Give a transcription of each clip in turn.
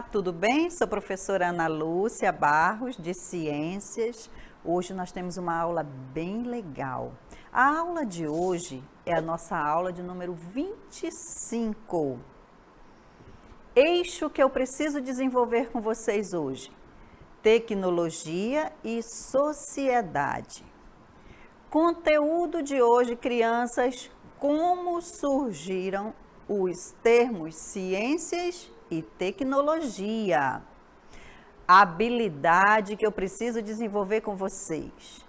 Olá, tudo bem? Sou a professora Ana Lúcia Barros, de Ciências. Hoje nós temos uma aula bem legal. A aula de hoje é a nossa aula de número 25. Eixo que eu preciso desenvolver com vocês hoje: tecnologia e sociedade. Conteúdo de hoje, crianças: como surgiram os termos ciências e tecnologia. A habilidade que eu preciso desenvolver com vocês: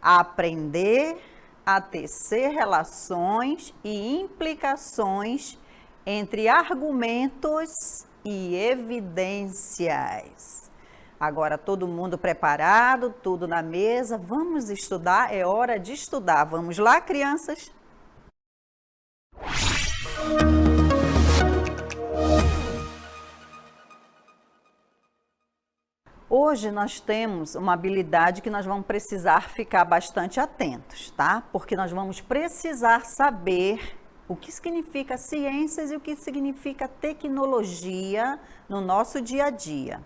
aprender a tecer relações e implicações entre argumentos e evidências. Agora, todo mundo preparado, tudo na mesa, vamos estudar, é hora de estudar. Vamos lá, crianças? Hoje nós temos uma habilidade que nós vamos precisar ficar bastante atentos, tá? Porque nós vamos precisar saber o que significa ciências e o que significa tecnologia no nosso dia a dia.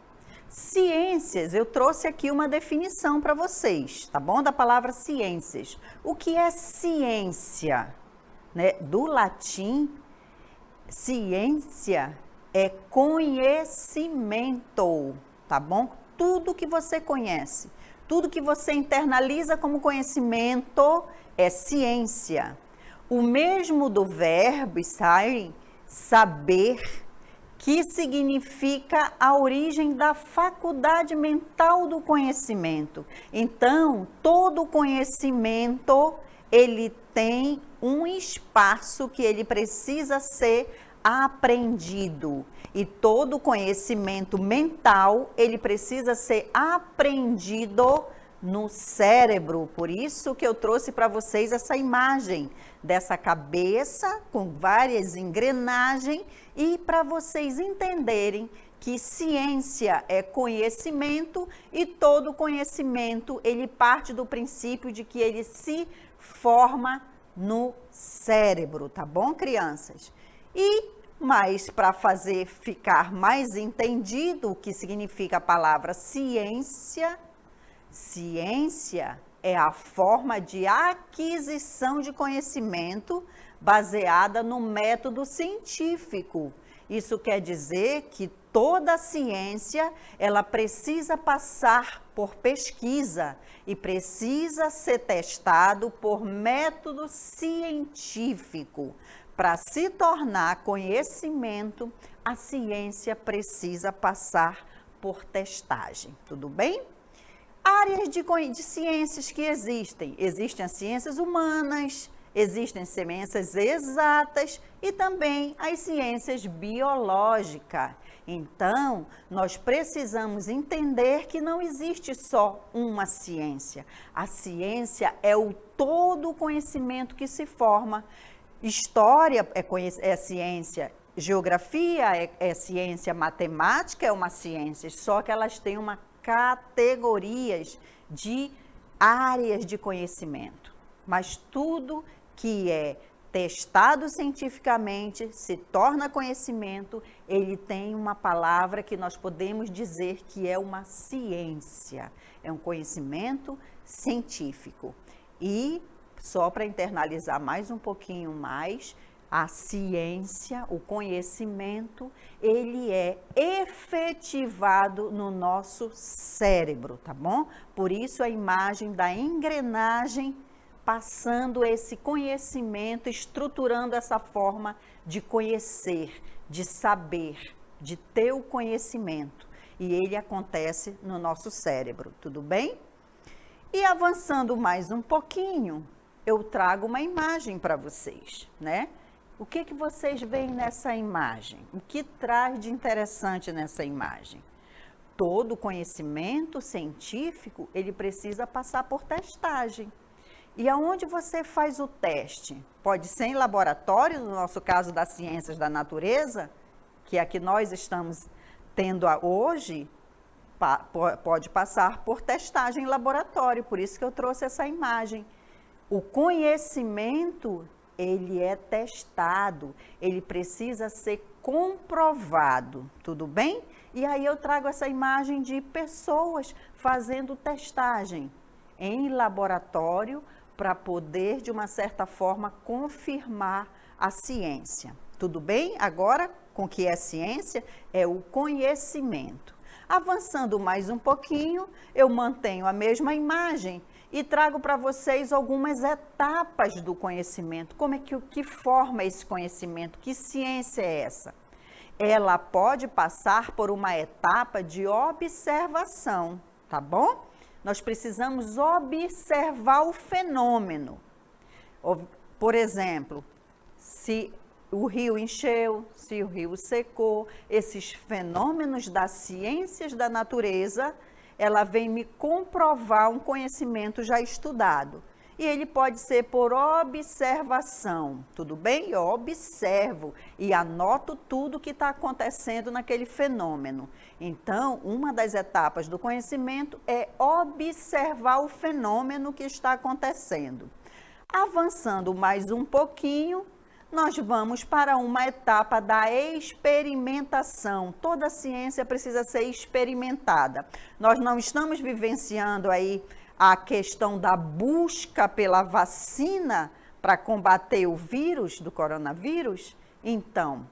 Ciências, eu trouxe aqui uma definição para vocês, tá bom? Da palavra ciências. O que é ciência? Né? Do latim, ciência é conhecimento, tá bom? Tudo que você conhece, tudo que você internaliza como conhecimento é ciência. O mesmo do verbo saber, que significa a origem da faculdade mental do conhecimento. Então, todo conhecimento, ele tem um espaço que ele precisa ser aprendido. E todo conhecimento mental, ele precisa ser aprendido no cérebro. Por isso que eu trouxe para vocês essa imagem dessa cabeça com várias engrenagens e para vocês entenderem que ciência é conhecimento e todo conhecimento, ele parte do princípio de que ele se forma no cérebro, tá bom, crianças? Mas para fazer ficar mais entendido o que significa a palavra ciência, ciência é a forma de aquisição de conhecimento baseada no método científico. Isso quer dizer que toda ciência, ela precisa passar por pesquisa e precisa ser testado por método científico. Para se tornar conhecimento, a ciência precisa passar por testagem, tudo bem? Áreas de ciências que existem. Existem as ciências humanas, existem ciências exatas e também as ciências biológicas. Então, nós precisamos entender que não existe só uma ciência. A ciência é o todo conhecimento que se forma. História é ciência, geografia é ciência, matemática é uma ciência, só que elas têm uma categorias de áreas de conhecimento. Mas tudo que é testado cientificamente se torna conhecimento, ele tem uma palavra que nós podemos dizer que é uma ciência, é um conhecimento científico. E só para internalizar mais um pouquinho mais, a ciência, o conhecimento, ele é efetivado no nosso cérebro, tá bom? Por isso a imagem da engrenagem passando esse conhecimento, estruturando essa forma de conhecer, de saber, de ter o conhecimento. E ele acontece no nosso cérebro, tudo bem? E avançando mais um pouquinho, eu trago uma imagem para vocês, né? O que vocês veem nessa imagem? O que traz de interessante nessa imagem? Todo conhecimento científico, ele precisa passar por testagem. E aonde você faz o teste? Pode ser em laboratório, no nosso caso das ciências da natureza, que é a que nós estamos tendo hoje, pode passar por testagem em laboratório, por isso que eu trouxe essa imagem. O conhecimento, ele é testado, ele precisa ser comprovado, tudo bem? E aí eu trago essa imagem de pessoas fazendo testagem em laboratório para poder, de uma certa forma, confirmar a ciência. Tudo bem? Agora, com o que é ciência? É o conhecimento. Avançando mais um pouquinho, eu mantenho a mesma imagem e trago para vocês algumas etapas do conhecimento. Como é que forma esse conhecimento? Que ciência é essa? Ela pode passar por uma etapa de observação, tá bom? Nós precisamos observar o fenômeno. Por exemplo, se o rio encheu, se o rio secou, esses fenômenos das ciências da natureza, ela vem me comprovar um conhecimento já estudado. E ele pode ser por observação, tudo bem? Eu observo e anoto tudo que está acontecendo naquele fenômeno. Então, uma das etapas do conhecimento é observar o fenômeno que está acontecendo. Avançando mais um pouquinho, nós vamos para uma etapa da experimentação. Toda ciência precisa ser experimentada. Nós não estamos vivenciando aí a questão da busca pela vacina para combater o vírus do coronavírus? Então,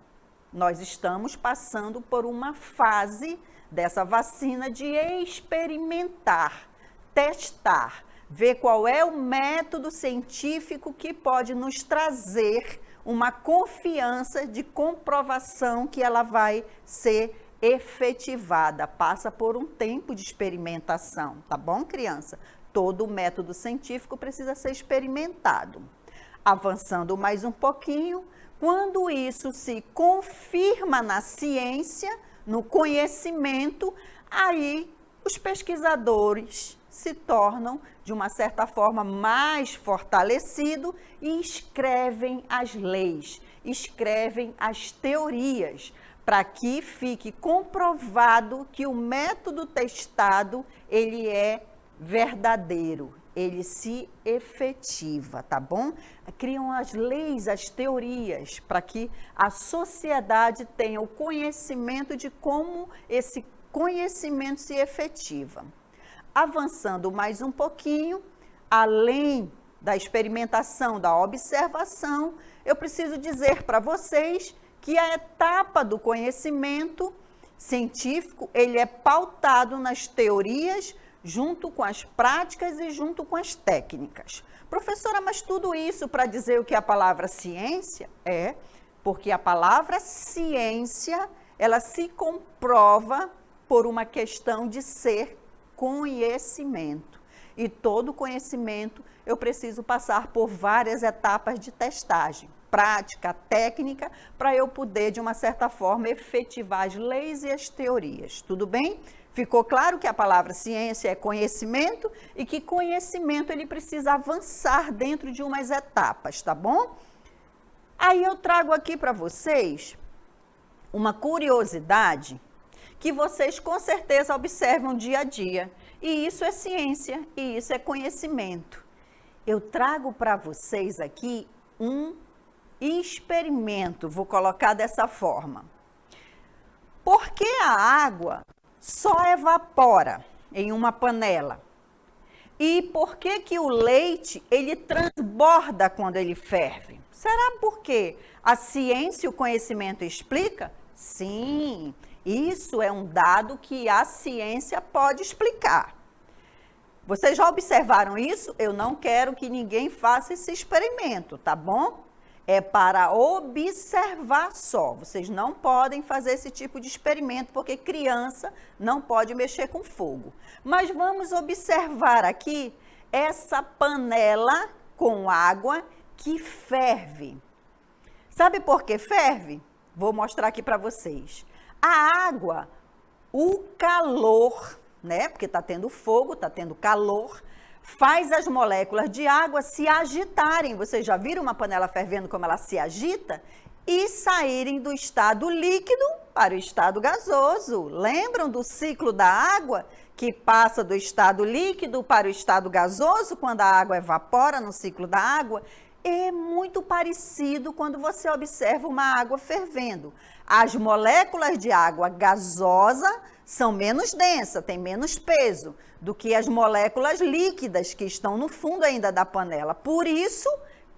nós estamos passando por uma fase dessa vacina de experimentar, testar, ver qual é o método científico que pode nos trazer uma confiança de comprovação que ela vai ser efetivada, passa por um tempo de experimentação, tá bom, criança? Todo método científico precisa ser experimentado. Avançando mais um pouquinho, quando isso se confirma na ciência, no conhecimento, aí os pesquisadores se tornam, de uma certa forma, mais fortalecidos e escrevem as leis, escrevem as teorias, para que fique comprovado que o método testado, ele é verdadeiro, ele se efetiva, tá bom? Criam as leis, as teorias, para que a sociedade tenha o conhecimento de como esse conhecimento se efetiva. Avançando mais um pouquinho, além da experimentação, da observação, eu preciso dizer para vocês que a etapa do conhecimento científico, ele é pautado nas teorias, junto com as práticas e junto com as técnicas. Professora, mas tudo isso para dizer o que é a palavra ciência? É, porque a palavra ciência, ela se comprova por uma questão de ser conhecimento. E todo conhecimento, eu preciso passar por várias etapas de testagem, prática, técnica, para eu poder, de uma certa forma, efetivar as leis e as teorias. Tudo bem? Ficou claro que a palavra ciência é conhecimento e que conhecimento ele precisa avançar dentro de umas etapas, tá bom? Aí eu trago aqui para vocês uma curiosidade que vocês com certeza observam dia a dia. E isso é ciência, e isso é conhecimento. Eu trago para vocês aqui um experimento, vou colocar dessa forma. Por que a água só evapora em uma panela? E por que que o leite, ele transborda quando ele ferve? Será porque a ciência e o conhecimento explica? Sim, isso é um dado que a ciência pode explicar. Vocês já observaram isso? Eu não quero que ninguém faça esse experimento, tá bom? É para observar só. Vocês não podem fazer esse tipo de experimento, porque criança não pode mexer com fogo. Mas vamos observar aqui essa panela com água que ferve. Sabe por que ferve? Vou mostrar aqui para vocês. A água, o calor, né? Porque está tendo fogo, está tendo calor, faz as moléculas de água se agitarem. Vocês já viram uma panela fervendo como ela se agita? E saírem do estado líquido para o estado gasoso. Lembram do ciclo da água, que passa do estado líquido para o estado gasoso, quando a água evapora no ciclo da água? É muito parecido quando você observa uma água fervendo. As moléculas de água gasosa são menos densas, têm menos peso do que as moléculas líquidas que estão no fundo ainda da panela. Por isso,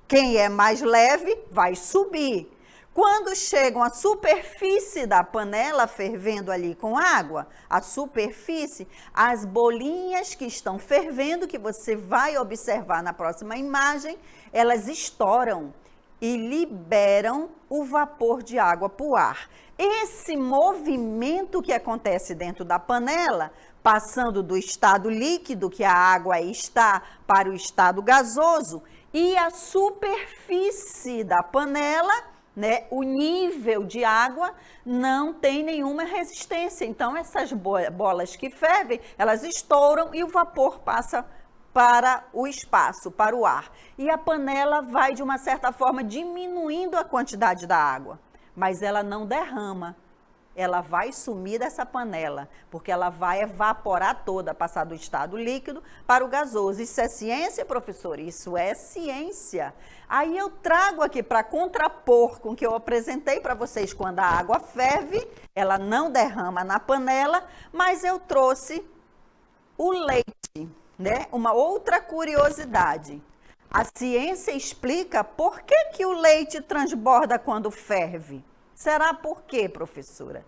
quem é mais leve vai subir. Quando chegam à superfície da panela, fervendo ali com água, a superfície, as bolinhas que estão fervendo, que você vai observar na próxima imagem, elas estouram e liberam o vapor de água para o ar. Esse movimento que acontece dentro da panela, passando do estado líquido, que a água está, para o estado gasoso, e a superfície da panela, né, o nível de água não tem nenhuma resistência. Então, essas bolas que fervem, elas estouram e o vapor passa para o espaço, para o ar. E a panela vai, de uma certa forma, diminuindo a quantidade da água, mas ela não derrama. Ela vai sumir dessa panela, porque ela vai evaporar toda, passar do estado líquido para o gasoso. Isso é ciência, professor? Isso é ciência. Aí eu trago aqui para contrapor com o que eu apresentei para vocês quando a água ferve, ela não derrama na panela, mas eu trouxe o leite, né? Uma outra curiosidade. A ciência explica por que o leite transborda quando ferve. Será por quê, professora?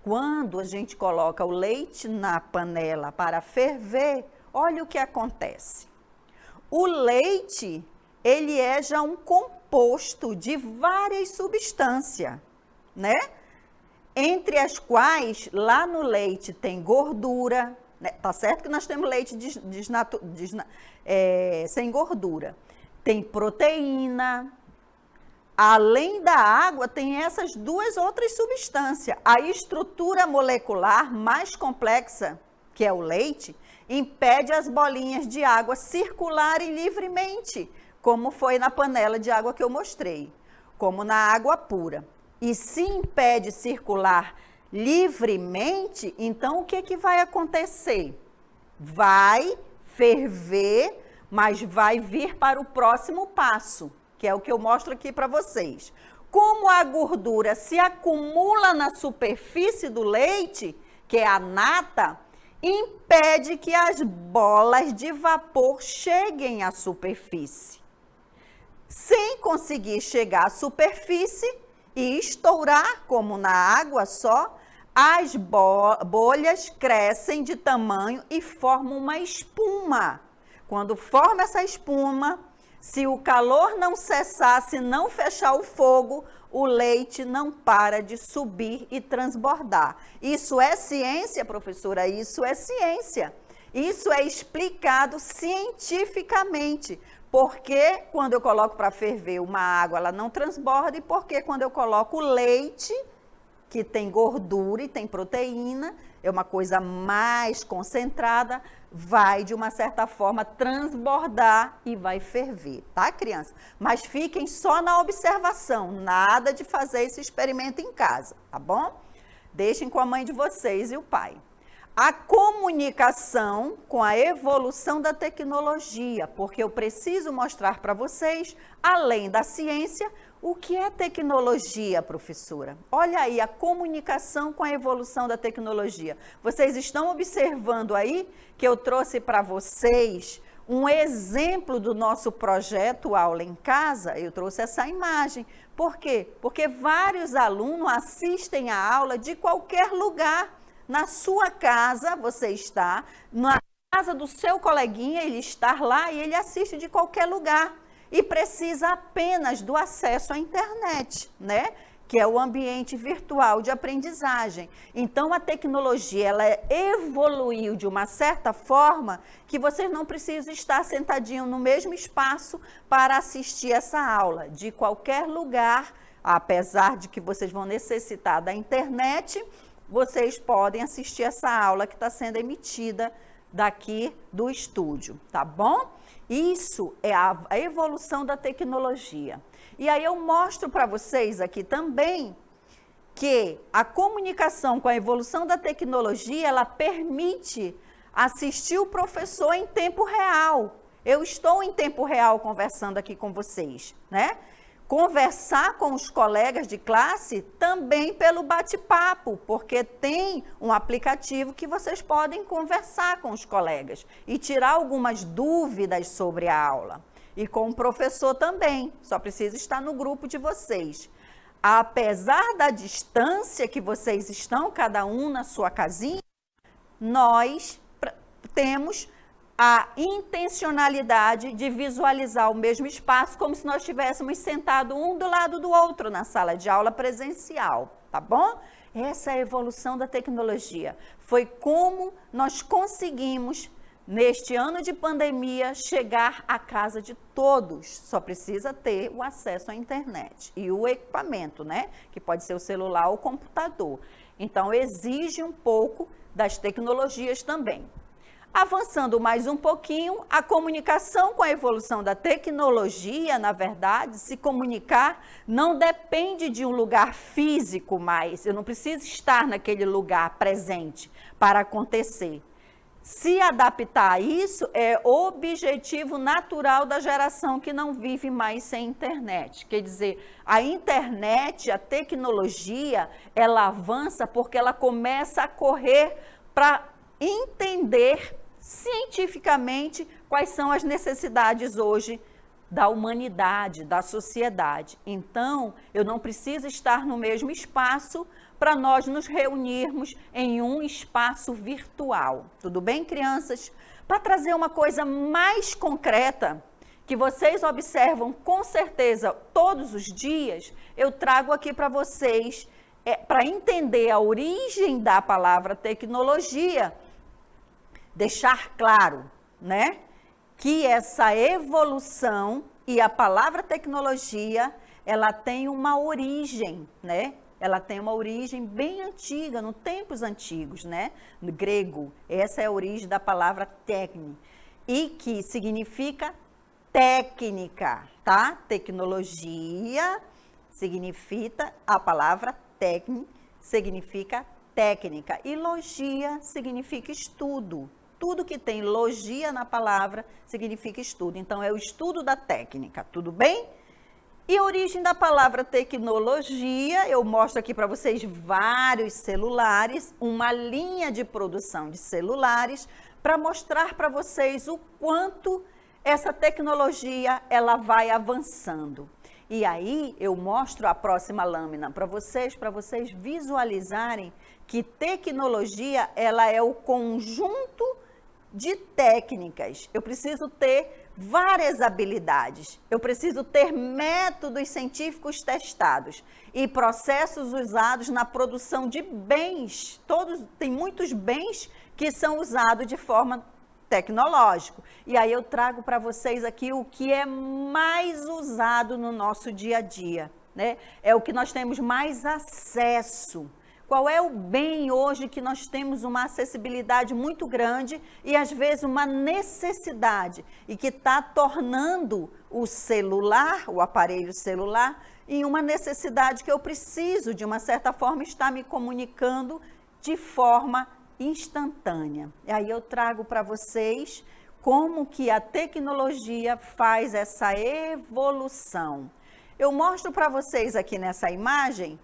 Quando a gente coloca o leite na panela para ferver, olha o que acontece. O leite, ele é já um composto de várias substâncias, né? Entre as quais, lá no leite tem gordura, né? Tá certo que nós temos leite sem gordura. Tem proteína. Além da água, tem essas duas outras substâncias. A estrutura molecular mais complexa, que é o leite, impede as bolinhas de água circularem livremente, como foi na panela de água que eu mostrei, como na água pura. E se impede circular livremente, então o que vai acontecer? Vai ferver, mas vai vir para o próximo passo, que é o que eu mostro aqui para vocês. Como a gordura se acumula na superfície do leite, que é a nata, impede que as bolas de vapor cheguem à superfície. Sem conseguir chegar à superfície e estourar, como na água só, as bolhas crescem de tamanho e formam uma espuma. Quando forma essa espuma, se o calor não cessar, se não fechar o fogo, o leite não para de subir e transbordar. Isso é ciência, professora? Isso é ciência. Isso é explicado cientificamente. Porque quando eu coloco para ferver uma água, ela não transborda, e porque quando eu coloco leite, que tem gordura e tem proteína, é uma coisa mais concentrada, vai, de uma certa forma, transbordar e vai ferver, tá, criança? Mas fiquem só na observação, nada de fazer esse experimento em casa, tá bom? Deixem com a mãe de vocês e o pai. A comunicação com a evolução da tecnologia, porque eu preciso mostrar para vocês, além da ciência, o que é tecnologia, professora? Olha aí, a comunicação com a evolução da tecnologia. Vocês estão observando aí que eu trouxe para vocês um exemplo do nosso projeto Aula em Casa? Eu trouxe essa imagem. Por quê? Porque vários alunos assistem a aula de qualquer lugar. Na sua casa, você está, na casa do seu coleguinha, ele está lá e ele assiste de qualquer lugar. E precisa apenas do acesso à internet, né? Que é o ambiente virtual de aprendizagem. Então, a tecnologia, ela evoluiu de uma certa forma que vocês não precisam estar sentadinhos no mesmo espaço para assistir essa aula. De qualquer lugar, apesar de que vocês vão necessitar da internet, vocês podem assistir essa aula que está sendo emitida daqui do estúdio, tá bom? Isso é a evolução da tecnologia. E aí eu mostro para vocês aqui também que a comunicação com a evolução da tecnologia, ela permite assistir o professor em tempo real. Eu estou em tempo real conversando aqui com vocês, né? conversar com os colegas de classe também pelo bate-papo, porque tem um aplicativo que vocês podem conversar com os colegas e tirar algumas dúvidas sobre a aula. E com o professor também, só precisa estar no grupo de vocês. Apesar da distância que vocês estão, cada um na sua casinha, nós temos a intencionalidade de visualizar o mesmo espaço como se nós estivéssemos sentados um do lado do outro na sala de aula presencial, tá bom? Essa é a evolução da tecnologia. Foi como nós conseguimos, neste ano de pandemia, chegar à casa de todos. Só precisa ter o acesso à internet e o equipamento, né? Que pode ser o celular ou o computador. Então, exige um pouco das tecnologias também. Avançando mais um pouquinho, a comunicação com a evolução da tecnologia, na verdade, se comunicar não depende de um lugar físico mais. Eu não preciso estar naquele lugar presente para acontecer. Se adaptar a isso é objetivo natural da geração que não vive mais sem internet. Quer dizer, a internet, a tecnologia, ela avança porque ela começa a correr para entender cientificamente quais são as necessidades hoje da humanidade, da sociedade. Então, eu não preciso estar no mesmo espaço para nós nos reunirmos em um espaço virtual. Tudo bem, crianças? Para trazer uma coisa mais concreta, que vocês observam com certeza todos os dias, eu trago aqui para vocês, para entender a origem da palavra tecnologia, deixar claro, né, que essa evolução e a palavra tecnologia, ela tem uma origem, né? Ela tem uma origem bem antiga, nos tempos antigos, né? No grego, essa é a origem da palavra técnica, e que significa técnica, tá? Tecnologia significa, a palavra técnica significa técnica, e logia significa estudo. Tudo que tem logia na palavra significa estudo. Então, é o estudo da técnica, tudo bem? E a origem da palavra tecnologia, eu mostro aqui para vocês vários celulares, uma linha de produção de celulares, para mostrar para vocês o quanto essa tecnologia ela vai avançando. E aí, eu mostro a próxima lâmina para vocês visualizarem que tecnologia, ela é o conjunto de técnicas. Eu preciso ter várias habilidades, eu preciso ter métodos científicos testados e processos usados na produção de bens. Tem muitos bens que são usados de forma tecnológica. E aí eu trago para vocês aqui o que é mais usado no nosso dia a dia, né? É o que nós temos mais acesso. Qual é o bem hoje que nós temos uma acessibilidade muito grande e às vezes uma necessidade e que está tornando o celular, o aparelho celular, em uma necessidade que eu preciso, de uma certa forma, estar me comunicando de forma instantânea. E aí eu trago para vocês como que a tecnologia faz essa evolução. Eu mostro para vocês aqui nessa imagem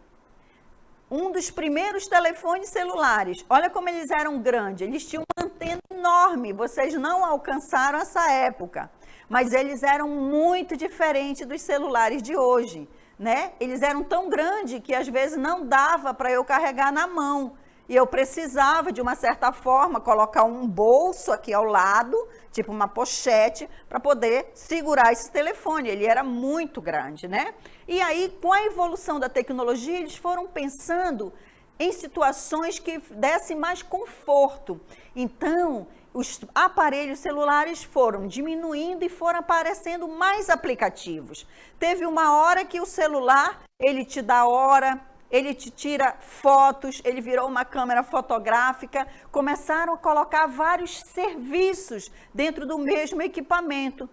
um dos primeiros telefones celulares. Olha como eles eram grandes, eles tinham uma antena enorme, vocês não alcançaram essa época, mas eles eram muito diferentes dos celulares de hoje, né? Eles eram tão grandes que às vezes não dava para eu carregar na mão, e eu precisava, de uma certa forma, colocar um bolso aqui ao lado, tipo uma pochete, para poder segurar esse telefone. Ele era muito grande, né? E aí, com a evolução da tecnologia, eles foram pensando em situações que dessem mais conforto. Então, os aparelhos celulares foram diminuindo e foram aparecendo mais aplicativos. Teve uma hora que o celular, ele te dá hora, ele te tira fotos, ele virou uma câmera fotográfica, começaram a colocar vários serviços dentro do mesmo equipamento.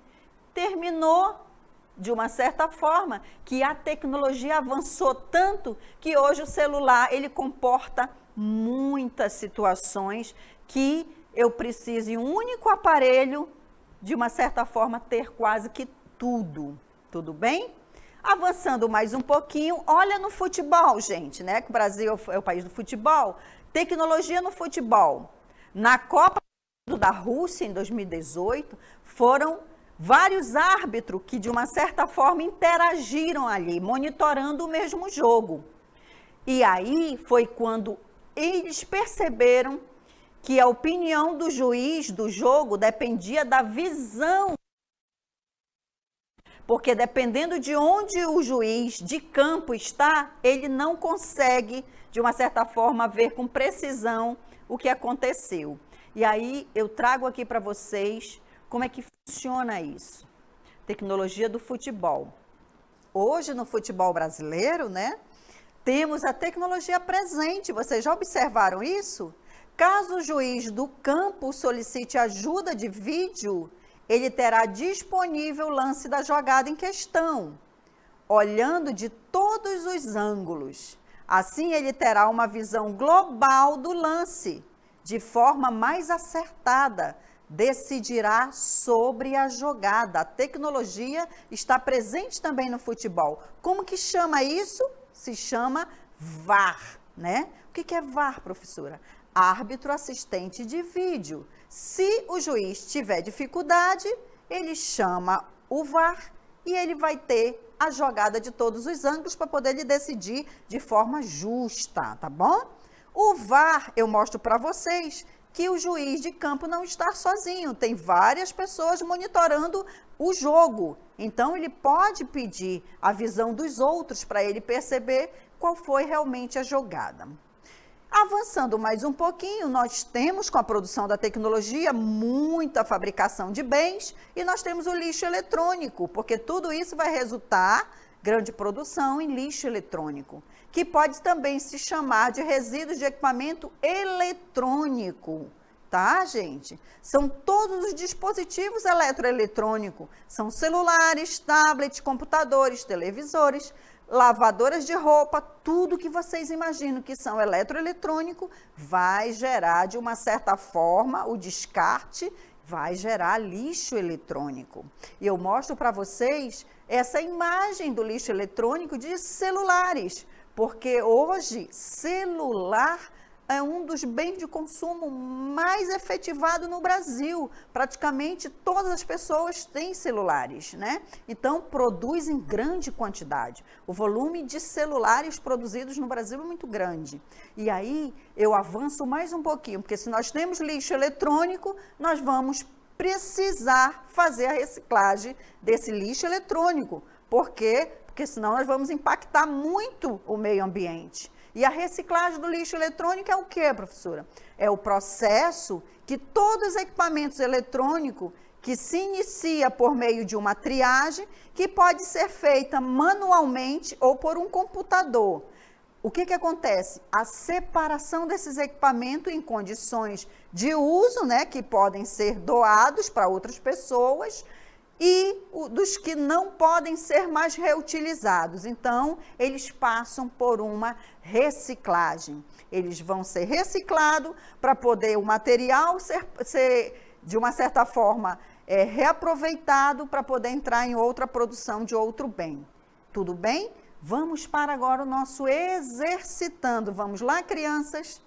Terminou, de uma certa forma, que a tecnologia avançou tanto que hoje o celular, ele comporta muitas situações que eu preciso, em um único aparelho, de uma certa forma, ter quase que tudo. Tudo bem? Avançando mais um pouquinho, olha no futebol, gente, né? Que o Brasil é o país do futebol. Tecnologia no futebol. Na Copa da Rússia, em 2018, foram vários árbitros que, de uma certa forma, interagiram ali, monitorando o mesmo jogo. E aí foi quando eles perceberam que a opinião do juiz do jogo dependia da visão. Porque dependendo de onde o juiz de campo está, ele não consegue, de uma certa forma, ver com precisão o que aconteceu. E aí eu trago aqui para vocês como é que funciona isso. Tecnologia do futebol. Hoje no futebol brasileiro, né, temos a tecnologia presente. Vocês já observaram isso? Caso o juiz do campo solicite ajuda de vídeo, ele terá disponível o lance da jogada em questão, olhando de todos os ângulos. Assim, ele terá uma visão global do lance, de forma mais acertada, decidirá sobre a jogada. A tecnologia está presente também no futebol. Como que chama isso? Se chama VAR, né? O que é VAR, professora? Árbitro assistente de vídeo. Se o juiz tiver dificuldade, ele chama o VAR e ele vai ter a jogada de todos os ângulos para poder lhe decidir de forma justa, tá bom? O VAR, eu mostro para vocês que o juiz de campo não está sozinho, tem várias pessoas monitorando o jogo. Então, ele pode pedir a visão dos outros para ele perceber qual foi realmente a jogada. Avançando mais um pouquinho, nós temos com a produção da tecnologia muita fabricação de bens e nós temos o lixo eletrônico, porque tudo isso vai resultar grande produção em lixo eletrônico, que pode também se chamar de resíduos de equipamento eletrônico, tá, gente? São todos os dispositivos eletroeletrônicos, são celulares, tablets, computadores, televisores, lavadoras de roupa, tudo que vocês imaginam que são eletroeletrônico vai gerar, de uma certa forma, o descarte vai gerar lixo eletrônico. E eu mostro para vocês essa imagem do lixo eletrônico de celulares, porque hoje celular é um dos bens de consumo mais efetivado no Brasil. Praticamente todas as pessoas têm celulares, né? Então, produz em grande quantidade. O volume de celulares produzidos no Brasil é muito grande. E aí, eu avanço mais um pouquinho, porque se nós temos lixo eletrônico, nós vamos precisar fazer a reciclagem desse lixo eletrônico. Por quê? Porque senão nós vamos impactar muito o meio ambiente. E a reciclagem do lixo eletrônico é o quê, professora? É o processo que todos os equipamentos eletrônicos que se inicia por meio de uma triagem, que pode ser feita manualmente ou por um computador. O que acontece? A separação desses equipamentos em condições de uso, né, que podem ser doados para outras pessoas, e dos que não podem ser mais reutilizados. Então, eles passam por uma reciclagem. Eles vão ser reciclados para poder o material ser de uma certa forma, reaproveitado para poder entrar em outra produção de outro bem. Tudo bem? Vamos para agora o nosso exercitando. Vamos lá, crianças?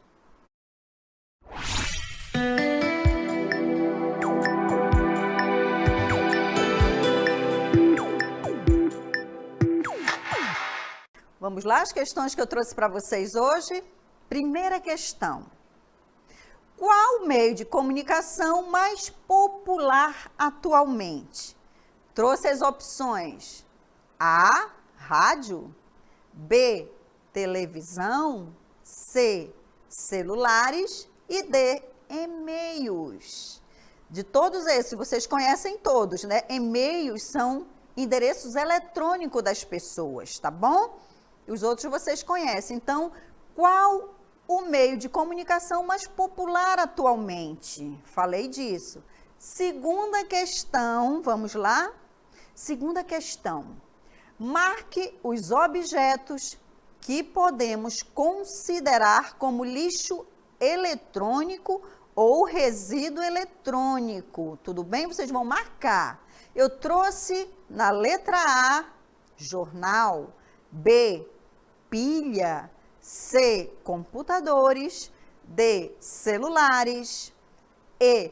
Vamos lá, as questões que eu trouxe para vocês hoje. Primeira questão. Qual o meio de comunicação mais popular atualmente? Trouxe as opções. A, rádio. B, televisão. C, celulares. E D, e-mails. De todos esses, vocês conhecem todos, né? E-mails são endereços eletrônicos das pessoas, tá bom? Os outros vocês conhecem. Então, qual o meio de comunicação mais popular atualmente? Falei disso. Segunda questão, vamos lá? Segunda questão. Marque os objetos que podemos considerar como lixo eletrônico ou resíduo eletrônico. Tudo bem? Vocês vão marcar. Eu trouxe na letra A jornal, B, pilha, C, computadores, D, celulares, E,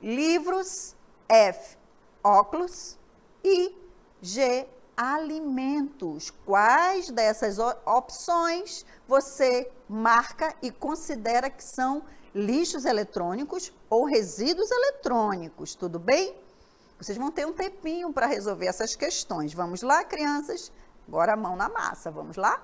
livros, F, óculos e G, alimentos. Quais dessas opções você marca e considera que são lixos eletrônicos ou resíduos eletrônicos, tudo bem? Vocês vão ter um tempinho para resolver essas questões. Vamos lá, crianças? Agora a mão na massa, vamos lá?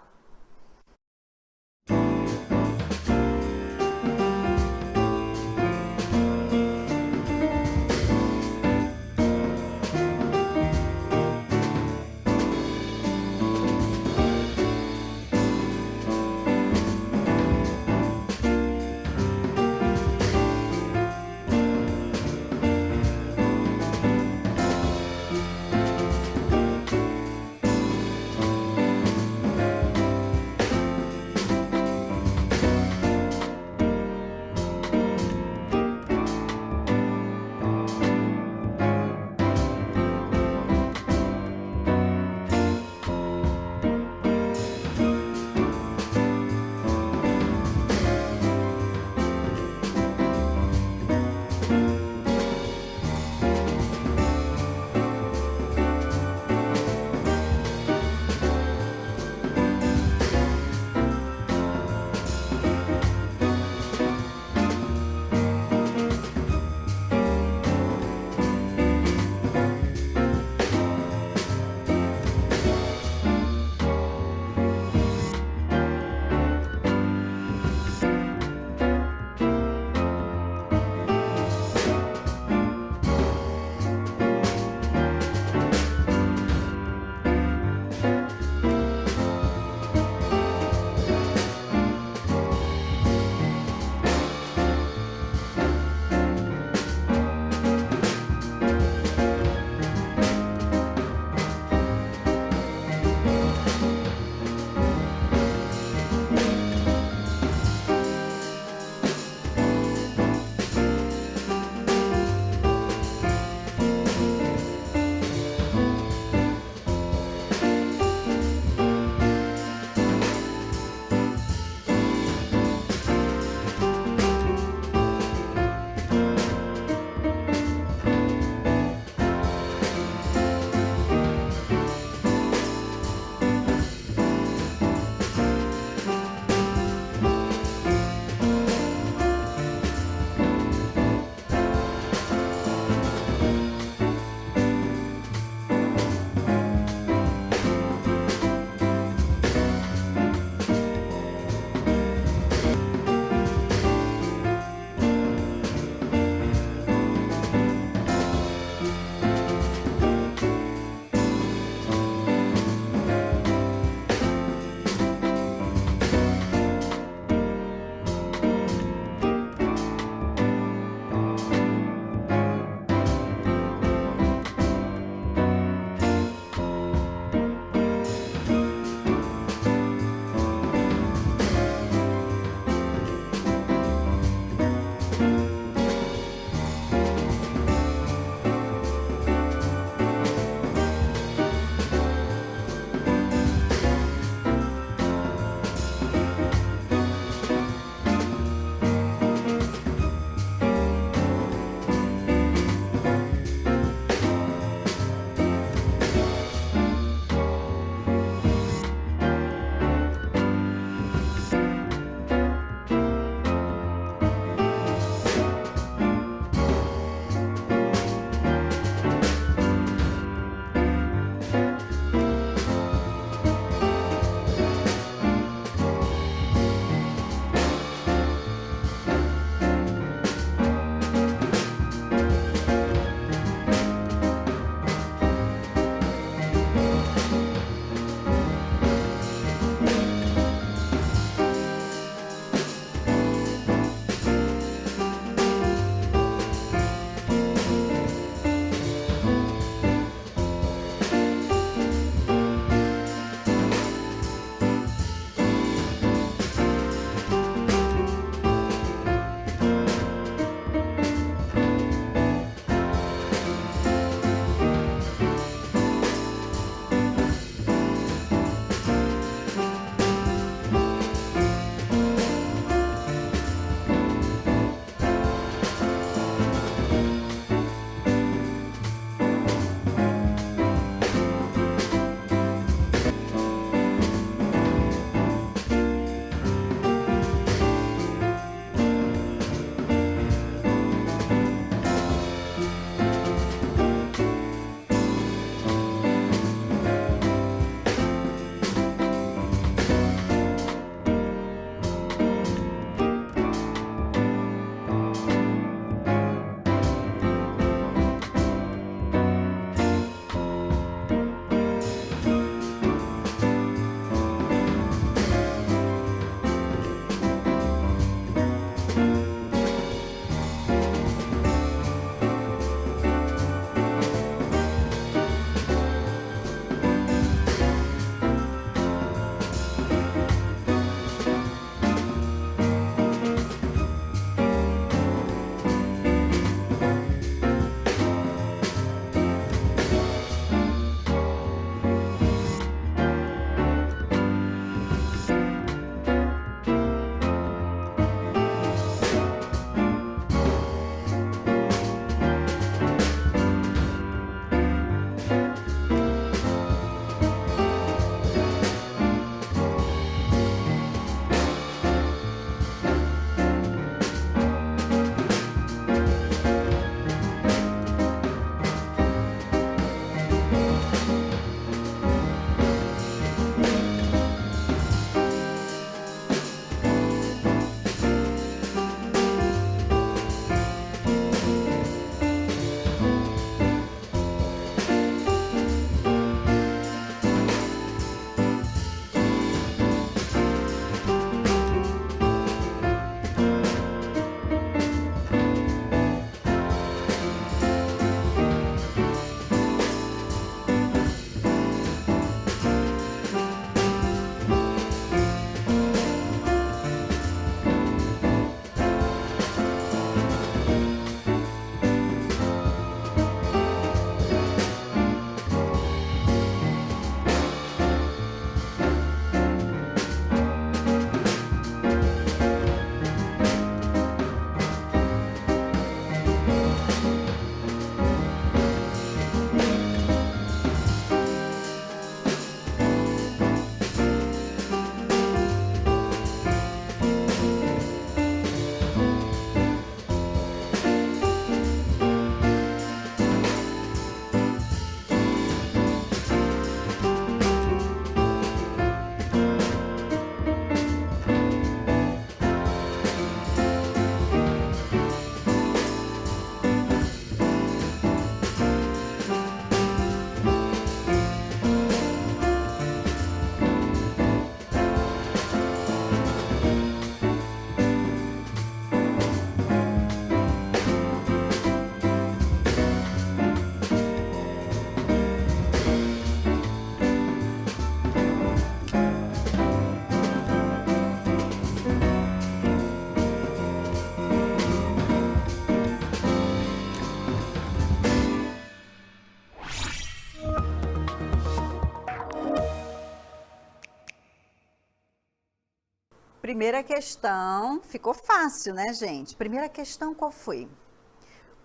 Primeira questão, ficou fácil, né, gente? Primeira questão, qual foi?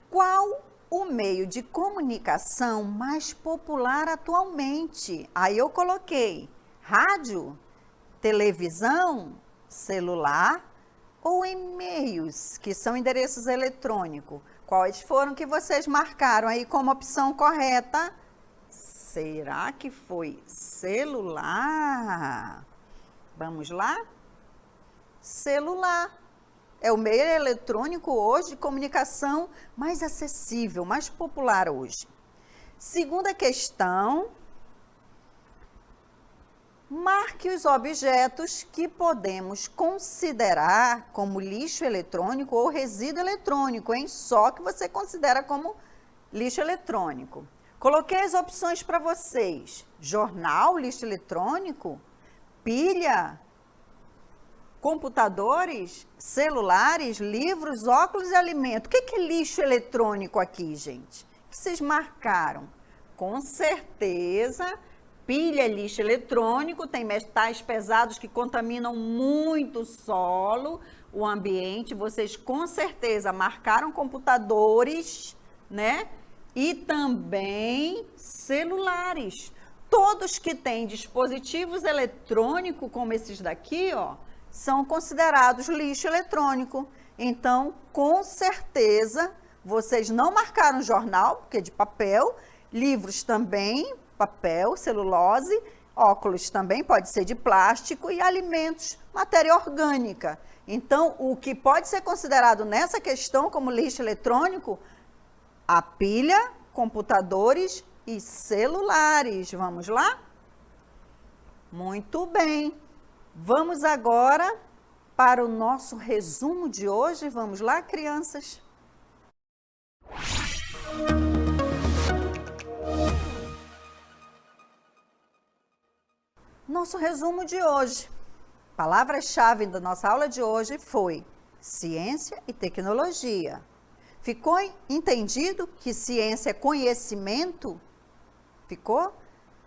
Qual o meio de comunicação mais popular atualmente? Aí eu coloquei rádio, televisão, celular ou e-mails, que são endereços eletrônicos. Quais foram que vocês marcaram aí como opção correta? Será que foi celular? Vamos lá? Celular. É o meio eletrônico hoje de comunicação mais acessível, mais popular hoje. Segunda questão. Marque os objetos que podemos considerar como lixo eletrônico ou resíduo eletrônico, hein? Só que você considera como lixo eletrônico. Coloquei as opções para vocês. Jornal, lixo eletrônico, pilha, computadores, celulares, livros, óculos e alimento. O que é lixo eletrônico aqui, gente? O que vocês marcaram? Com certeza, pilha é lixo eletrônico, tem metais pesados que contaminam muito o solo, o ambiente. Vocês com certeza marcaram computadores, né? E também celulares. Todos que têm dispositivos eletrônicos, como esses daqui, ó, são considerados lixo eletrônico. Então, com certeza, vocês não marcaram jornal, porque é de papel, livros também, papel, celulose, óculos também pode ser de plástico e alimentos, matéria orgânica. Então, o que pode ser considerado nessa questão como lixo eletrônico, a pilha, computadores e celulares. Vamos lá? Muito bem. Vamos agora para o nosso resumo de hoje. Vamos lá, crianças? Nosso resumo de hoje. Palavras-chave da nossa aula de hoje foi ciência e tecnologia. Ficou entendido que ciência é conhecimento? Ficou?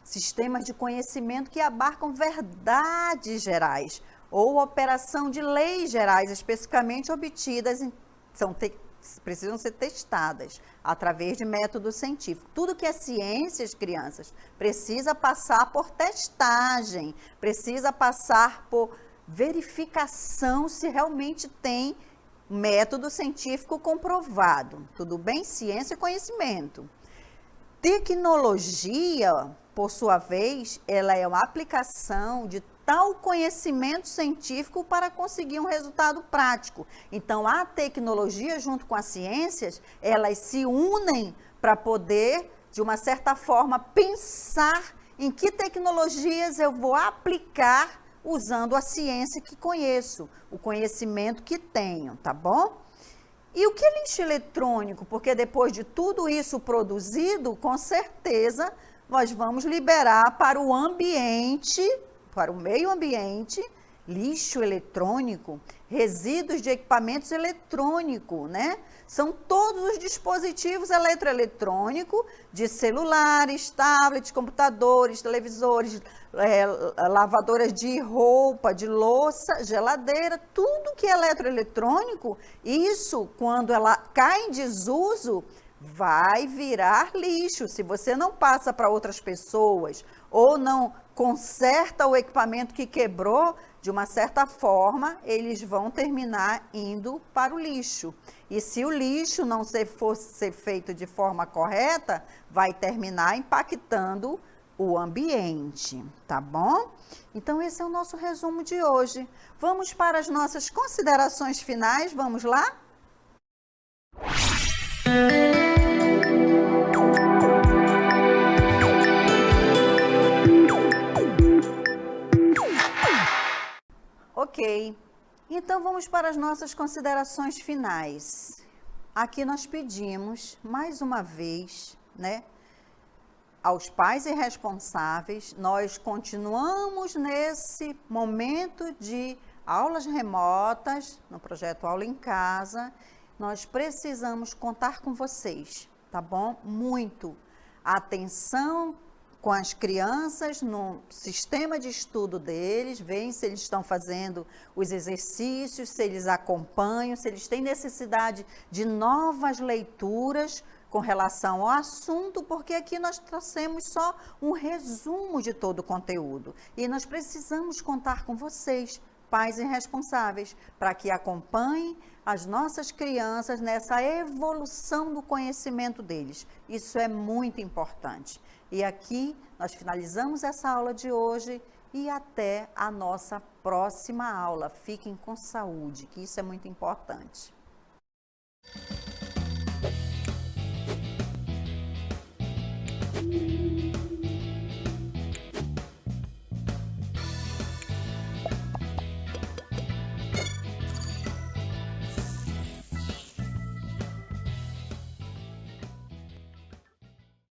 Sistemas de conhecimento que abarcam verdades gerais ou operação de leis gerais especificamente obtidas, precisam ser testadas através de método científico. Tudo que é ciências, crianças, precisa passar por testagem, precisa passar por verificação se realmente tem método científico comprovado. Tudo bem? Ciência e conhecimento. Tecnologia, por sua vez, ela é uma aplicação de tal conhecimento científico para conseguir um resultado prático. Então, a tecnologia, junto com as ciências, elas se unem para poder, de uma certa forma, pensar em que tecnologias eu vou aplicar usando a ciência que conheço, o conhecimento que tenho, tá bom? E o que é lixo eletrônico? Porque depois de tudo isso produzido, com certeza, nós vamos liberar para o ambiente, para o meio ambiente, lixo eletrônico, resíduos de equipamentos eletrônicos, né? São todos os dispositivos eletroeletrônicos de celulares, tablets, computadores, televisores, lavadoras de roupa, de louça, geladeira, tudo que é eletroeletrônico, isso, quando ela cai em desuso, vai virar lixo. Se você não passa para outras pessoas ou não conserta o equipamento que quebrou, de uma certa forma, eles vão terminar indo para o lixo. E se o lixo não for ser feito de forma correta, vai terminar impactando o ambiente, tá bom? Então, esse é o nosso resumo de hoje. Vamos para as nossas considerações finais, vamos lá? Ok, então vamos para as nossas considerações finais. Aqui nós pedimos, mais uma vez, né, aos pais e responsáveis, nós continuamos nesse momento de aulas remotas, no projeto Aula em Casa, nós precisamos contar com vocês, tá bom? Muito. Atenção com as crianças no sistema de estudo deles, veem se eles estão fazendo os exercícios, se eles acompanham, se eles têm necessidade de novas leituras com relação ao assunto, porque aqui nós trouxemos só um resumo de todo o conteúdo. E nós precisamos contar com vocês, pais e responsáveis, para que acompanhem as nossas crianças nessa evolução do conhecimento deles. Isso é muito importante. E aqui nós finalizamos essa aula de hoje e até a nossa próxima aula. Fiquem com saúde, que isso é muito importante.